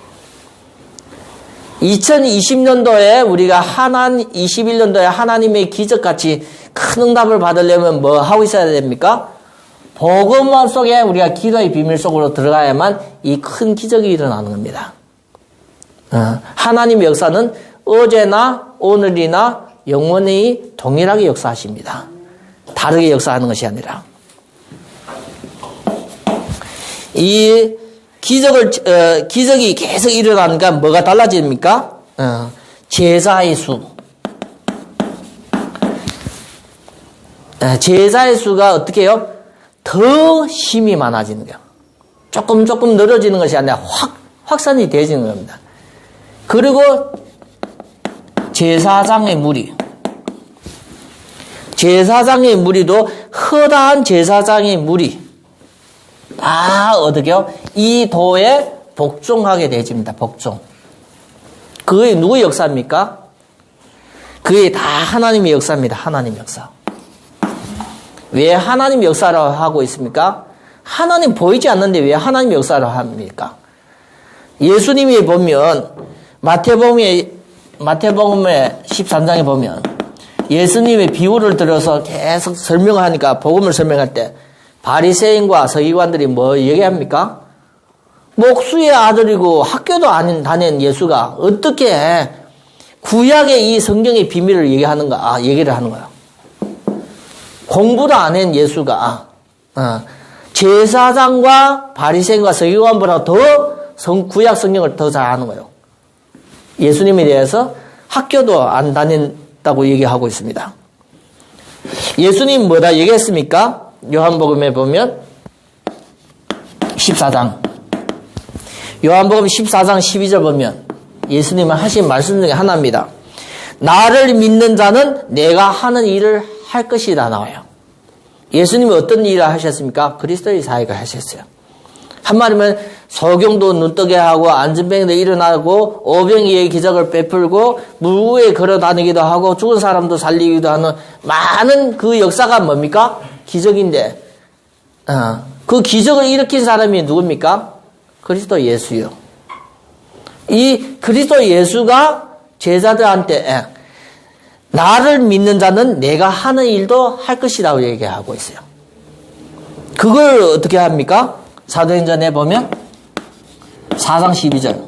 2020년도에 우리가 21년도에 하나님의 기적같이 큰 응답을 받으려면 뭐 하고 있어야 됩니까? 복음 속에 우리가 기도의 비밀 속으로 들어가야만 이 큰 기적이 일어나는 겁니다. 하나님의 역사는 어제나 오늘이나 영원히 동일하게 역사하십니다. 다르게 역사하는 것이 아니라. 이 기적이 계속 일어나니까 뭐가 달라집니까? 제자의 수. 제자의 수가 어떻게 해요? 더 힘이 많아지는 거예요. 조금 늘어지는 것이 아니라 확산이 되어지는 겁니다. 그리고 제사장의 무리. 제사장의 무리도 허다한 제사장의 무리. 다 어떻게요? 이 도에 복종하게 되어집니다. 복종. 그게 누구의 역사입니까? 그게 다 하나님의 역사입니다. 하나님의 역사. 왜 하나님의 역사라고 하고 있습니까? 하나님 보이지 않는데 왜 하나님의 역사라고 합니까? 예수님이 보면 마태복음의 13장에 보면 예수님의 비유를 들어서 계속 설명을 하니까 복음을 설명할 때 바리새인과 서기관들이 뭐 얘기합니까? 목수의 아들이고 학교도 안 다닌 예수가 어떻게 구약의 이 성경의 비밀을 얘기하는가? 얘기를 하는 거야. 공부도 안 한 예수가 제사장과 바리새인과 서기관보다 더 구약 성경을 더 잘 아는 거예요. 예수님에 대해서 학교도 안 다닌다고 얘기하고 있습니다. 예수님 뭐다 얘기했습니까? 요한복음에 보면 14장. 요한복음 14장 12절 보면 예수님은 하신 말씀 중에 하나입니다. 나를 믿는 자는 내가 하는 일을 할 것이다 나와요. 예수님이 어떤 일을 하셨습니까? 그리스도의 사역을 하셨어요. 한마디면 소경도 눈뜨게 하고 안진병도 일어나고 오병이의 기적을 베풀고 물 위에 걸어다니기도 하고 죽은 사람도 살리기도 하는 많은 그 역사가 뭡니까? 기적인데 그 기적을 일으킨 사람이 누굽니까? 그리스도 예수요. 이 그리스도 예수가 제자들한테 나를 믿는 자는 내가 하는 일도 할 것이라고 얘기하고 있어요. 그걸 어떻게 합니까? 사도행전에 보면 4장 12절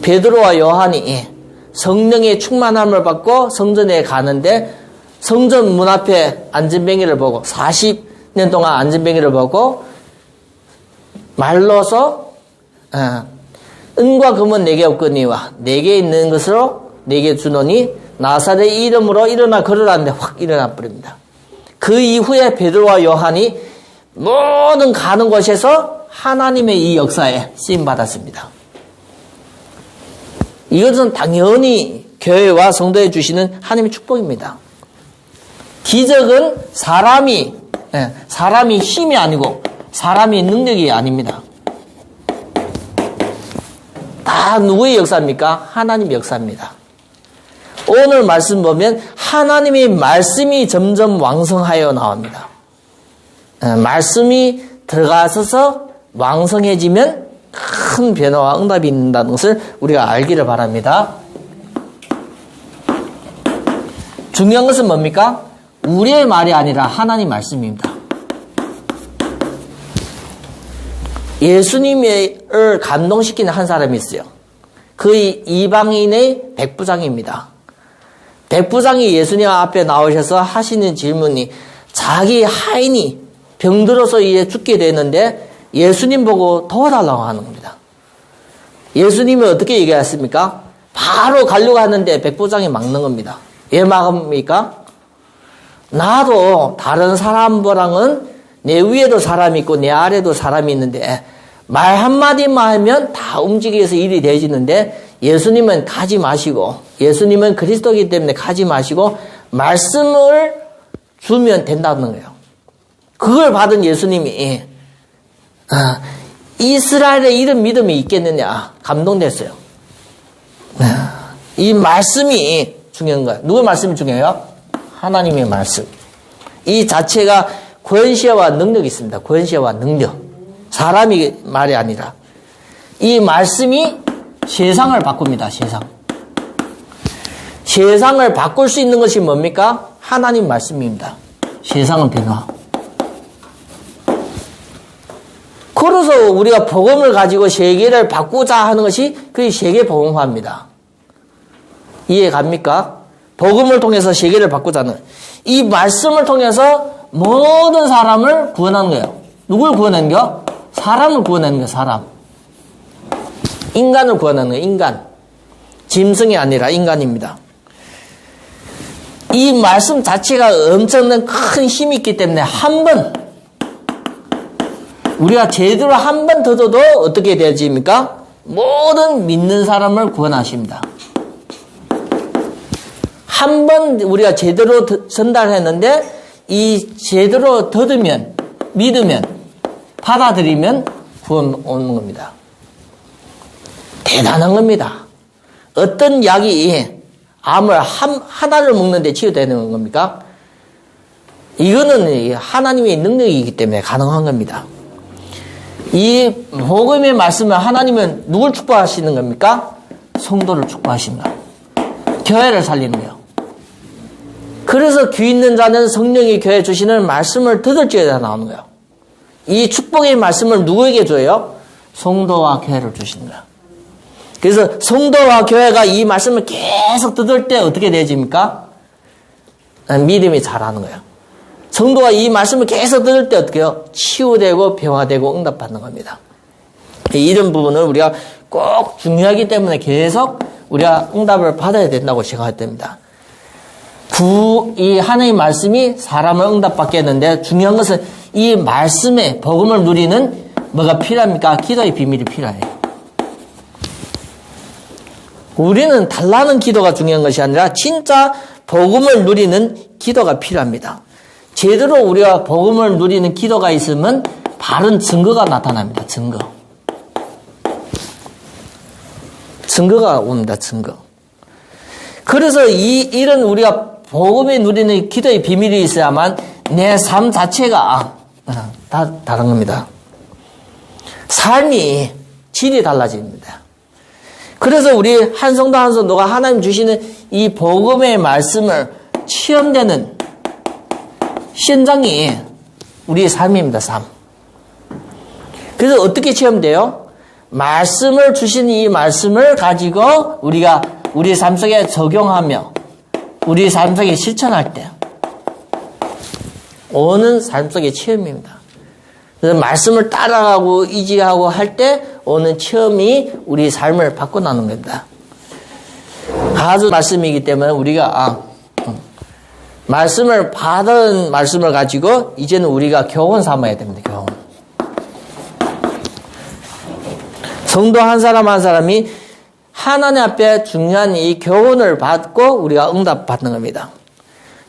베드로와 요한이 성령의 충만함을 받고 성전에 가는데 성전 문 앞에 안진뱅이를 보고 40년 동안 안진뱅이를 보고 말로서 은과 금은 내게 없거니와 내게 있는 것으로 내게 주노니 나사렛 이름으로 일어나 걸으라는데 확 일어나 버립니다. 그 이후에 베드로와 요한이 모든 가는 곳에서 하나님의 이 역사에 쓰임 받았습니다. 이것은 당연히 교회와 성도에 주시는 하나님의 축복입니다. 기적은 사람이 힘이 아니고 사람의 능력이 아닙니다. 다 누구의 역사입니까? 하나님의 역사입니다. 오늘 말씀 보면 하나님의 말씀이 점점 왕성하여 나옵니다. 말씀이 들어가서 왕성해지면 큰 변화와 응답이 있다는 것을 우리가 알기를 바랍니다. 중요한 것은 뭡니까? 우리의 말이 아니라 하나님 말씀입니다. 예수님을 감동시키는 한 사람이 있어요. 그 이방인의 백부장입니다. 백부장이 예수님 앞에 나오셔서 하시는 질문이 자기 하인이 병들어서 이제 죽게 되는데 예수님 보고 도와달라고 하는 겁니다. 예수님이 어떻게 얘기했습니까? 바로 가려고 하는데 백부장이 막는 겁니다. 왜 막습니까? 나도 다른 사람보랑은 내 위에도 사람이 있고 내 아래도 사람이 있는데 말 한마디만 하면 다 움직여서 일이 되어지는데 예수님은 가지 마시고, 예수님은 그리스도이기 때문에 가지 마시고 말씀을 주면 된다는 거예요. 그걸 받은 예수님이 이스라엘의 이런 믿음이 있겠느냐 감동됐어요. 이 말씀이 중요한 거예요. 누구의 말씀이 중요해요? 하나님의 말씀. 이 자체가 권세와 능력이 있습니다. 권세와 능력. 사람이 말이 아니라 이 말씀이 세상을 바꿉니다. 세상을 바꿀 수 있는 것이 뭡니까? 하나님 말씀입니다. 세상은 변화. 그래서 우리가 복음을 가지고 세계를 바꾸자 하는 것이 그게 세계 복음화입니다. 이해 갑니까? 복음을 통해서 세계를 바꾸자는 이 말씀을 통해서 모든 사람을 구원하는 거예요. 누굴 구원하는 거예요? 사람을 구원하는 거예요. 사람. 인간을 구원하는 거예요. 인간. 짐승이 아니라 인간입니다. 이 말씀 자체가 엄청난 큰 힘이 있기 때문에 우리가 제대로 한 번 더 줘도 어떻게 되어집니까? 모든 믿는 사람을 구원하십니다. 한 번 우리가 제대로 전달했는데 이 제대로 믿으면 받아들이면 구원 오는 겁니다. 대단한 겁니다. 어떤 약이 암을 하나를 먹는데 치유되는 겁니까? 이거는 하나님의 능력이기 때문에 가능한 겁니다. 이 복음의 말씀을 하나님은 누굴 축복하시는 겁니까? 성도를 축복하시는 거예요. 교회를 살리는 거예요. 그래서 귀 있는 자는 성령이 교회 주시는 말씀을 들을지어다 나오는 거예요. 이 축복의 말씀을 누구에게 줘요? 성도와 교회를 주시는 거예요. 그래서 성도와 교회가 이 말씀을 계속 들을 때 어떻게 되어집니까? 믿음이 자라는 거예요. 성도가 이 말씀을 계속 들을 때 어떻게 해요? 치유되고 변화되고 응답받는 겁니다. 이런 부분을 우리가 꼭 중요하기 때문에 계속 우리가 응답을 받아야 된다고 생각할 때입니다. 이 하나님의 말씀이 사람을 응답받게 했는데 중요한 것은 이 말씀의 복음을 누리는 뭐가 필요합니까? 기도의 비밀이 필요해요. 우리는 달라는 기도가 중요한 것이 아니라 진짜 복음을 누리는 기도가 필요합니다. 제대로 우리가 복음을 누리는 기도가 있으면 바른 증거가 나타납니다. 증거가 옵니다. 증거. 그래서 이런 우리가 복음에 누리는 기도의 비밀이 있어야만 내 삶 자체가 다 다른 겁니다. 삶이 질이 달라집니다. 그래서 우리 한 성도 한 성도가 하나님 주시는 이 복음의 말씀을 체험되는 현장이 우리의 삶입니다. 삶. 그래서 어떻게 체험돼요? 말씀을 주신 이 말씀을 가지고 우리가 우리 삶 속에 적용하며 우리 삶 속에 실천할 때 오는 삶 속의 체험입니다. 그래서 말씀을 따라가고 의지하고 할 때 오는 체험이 우리 삶을 바꿔나는 겁니다. 아주 말씀이기 때문에 우리가 말씀을 받은 말씀을 가지고 이제는 우리가 교훈 삼아야 됩니다. 교훈. 성도 한 사람 한 사람이 하나님 앞에 중요한 이 교훈을 받고 우리가 응답받는 겁니다.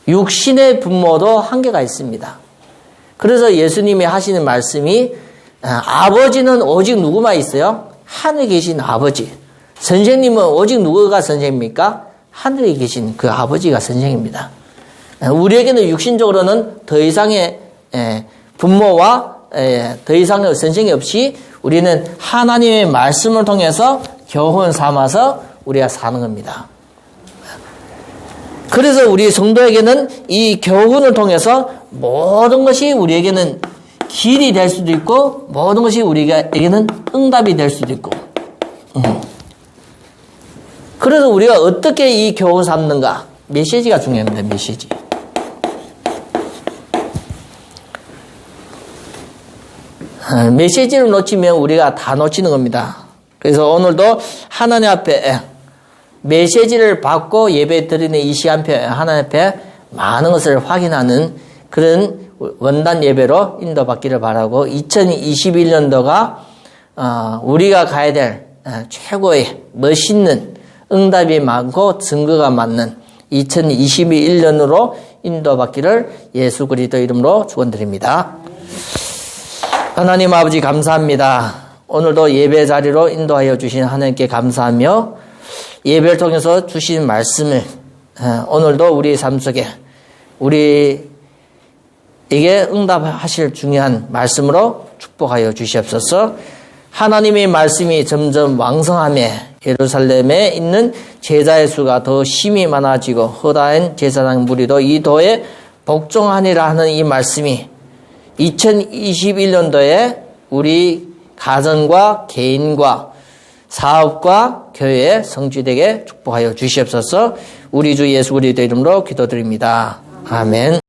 육신의 분모도 한계가 있습니다. 그래서 예수님이 하시는 말씀이 아버지는 오직 누구만 있어요? 하늘에 계신 아버지. 선생님은 오직 누구가 선생입니까? 하늘에 계신 그 아버지가 선생입니다. 우리에게는 육신적으로는 더 이상의 부모와 더 이상의 선생이 없이 우리는 하나님의 말씀을 통해서 교훈 삼아서 우리가 사는 겁니다. 그래서 우리 성도에게는 이 교훈을 통해서 모든 것이 우리에게는 길이 될 수도 있고 모든 것이 우리에게는 응답이 될 수도 있고 그래서 우리가 어떻게 이 교훈 삼는가 메시지가 중요합니다. 메시지. 메시지를 놓치면 우리가 다 놓치는 겁니다. 그래서 오늘도 하나님 앞에 메시지를 받고 예배 드리는 이 시간표에 하나님 앞에 많은 것을 확인하는 그런 원단 예배로 인도받기를 바라고 2021년도가 우리가 가야 될 최고의 멋있는 응답이 많고 증거가 많는 2021년으로 인도받기를 예수 그리스도 이름으로 축원드립니다. 하나님 아버지 감사합니다. 오늘도 예배 자리로 인도하여 주신 하나님께 감사하며 예배를 통해서 주신 말씀을 오늘도 우리의 삶 속에 우리에게 응답하실 중요한 말씀으로 축복하여 주시옵소서. 하나님의 말씀이 점점 왕성하며 예루살렘에 있는 제자의 수가 더 심히 많아지고 허다한 제사장 무리도 이 도에 복종하니라 하는 이 말씀이 2021년도에 우리 가정과 개인과 사업과 교회에 성취되게 축복하여 주시옵소서. 우리 주 예수 그리스도 이름으로 기도드립니다. 아멘.